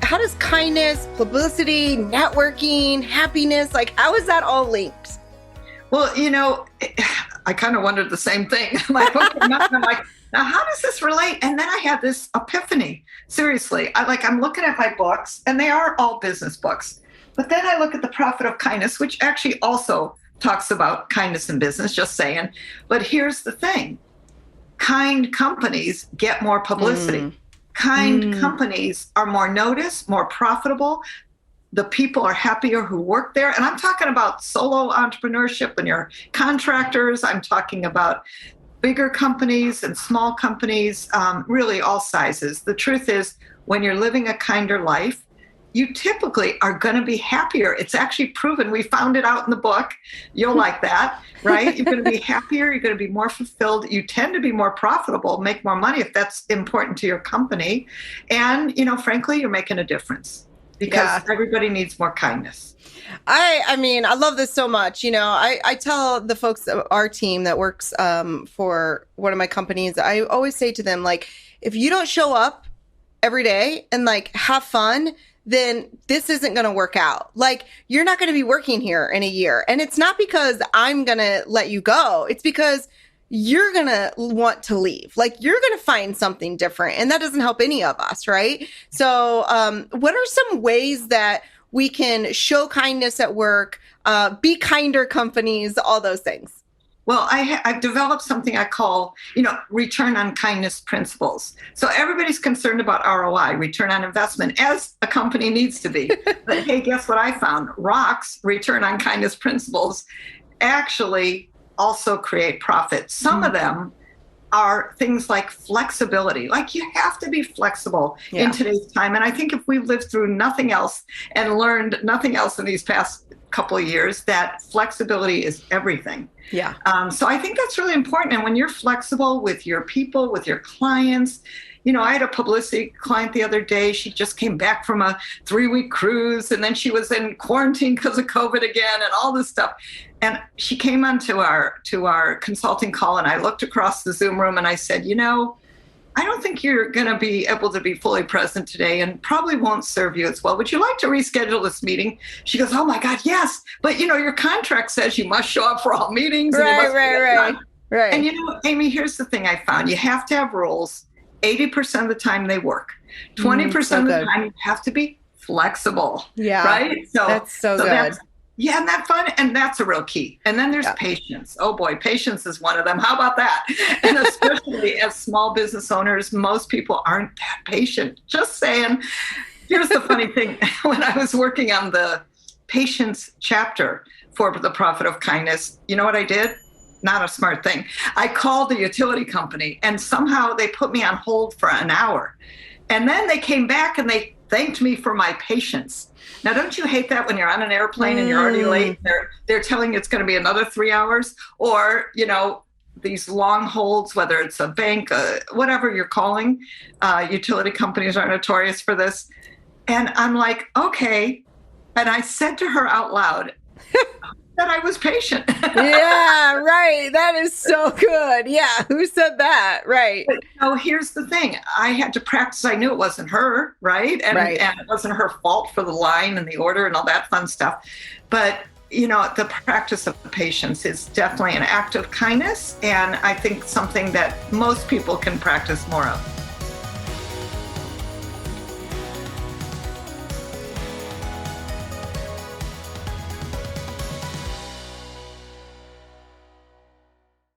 how does kindness, publicity, networking, happiness, like how is that all linked? Well, I kind of wondered the same thing. My book came up, and I'm like, now how does this relate? And then I had this epiphany. Seriously, I'm looking at my books, and they are all business books. But then I look at The Profit of Kindness, which actually also talks about kindness in business, just saying. But here's the thing. Kind companies get more publicity. Kind companies are more noticed, more profitable. The people are happier who work there. And I'm talking about solo entrepreneurship when you're contractors. I'm talking about bigger companies and small companies, really all sizes. The truth is, when you're living a kinder life, you typically are going to be happier. It's actually proven. We found it out in the book. You'll like that, right? You're going to be happier. You're going to be more fulfilled. You tend to be more profitable, make more money if that's important to your company. And, frankly, you're making a difference because everybody needs more kindness. I mean, I love this so much. I tell the folks, our team that works for one of my companies, I always say to them, like, if you don't show up every day and like have fun, then this isn't going to work out. Like, you're not going to be working here in a year. And it's not because I'm going to let you go. It's because you're going to want to leave. Like, you're going to find something different. And that doesn't help any of us, right? So what are some ways that we can show kindness at work, be kinder companies, all those things? Well, I've developed something I call, return on kindness principles. So everybody's concerned about ROI, return on investment, as a company needs to be. But hey, guess what I found? Rocks, return on kindness principles, actually also create profit. Some of them are things like flexibility. Like, you have to be flexible in today's time. And I think if we've lived through nothing else and learned nothing else in these past couple of years, that flexibility is everything. Yeah. So I think that's really important. And when you're flexible with your people, with your clients, I had a publicity client the other day. She just came back from a 3-week cruise, and then she was in quarantine because of COVID again and all this stuff. And she came onto our consulting call, and I looked across the Zoom room and I said, I don't think you're going to be able to be fully present today and probably won't serve you as well. Would you like to reschedule this meeting? She goes, oh my God, yes. But your contract says you must show up for all meetings. Right. And Amy, here's the thing I found. You have to have rules. 80% of the time they work. 20% of the time you have to be flexible. Yeah. Right? So that's so good. Isn't that fun? And that's a real key. And then there's patience. Oh boy, patience is one of them. How about that? And especially as small business owners, most people aren't that patient. Just saying. Here's the funny thing. When I was working on the patience chapter for The Profit of Kindness, you know what I did? Not a smart thing. I called the utility company, and somehow they put me on hold for an hour. And then they came back and they thanked me for my patience. Now, don't you hate that when you're on an airplane and you're already late? They're telling you it's going to be another 3 hours, or, these long holds, whether it's a bank, whatever you're calling. Utility companies are notorious for this. And I'm like, okay. And I said to her out loud that I was patient. Yeah, right. That is so good. Yeah. Who said that? Right. But, here's the thing. I had to practice. I knew it wasn't her, right? And it wasn't her fault for the line and the order and all that fun stuff. But, the practice of patience is definitely an act of kindness. And I think something that most people can practice more of.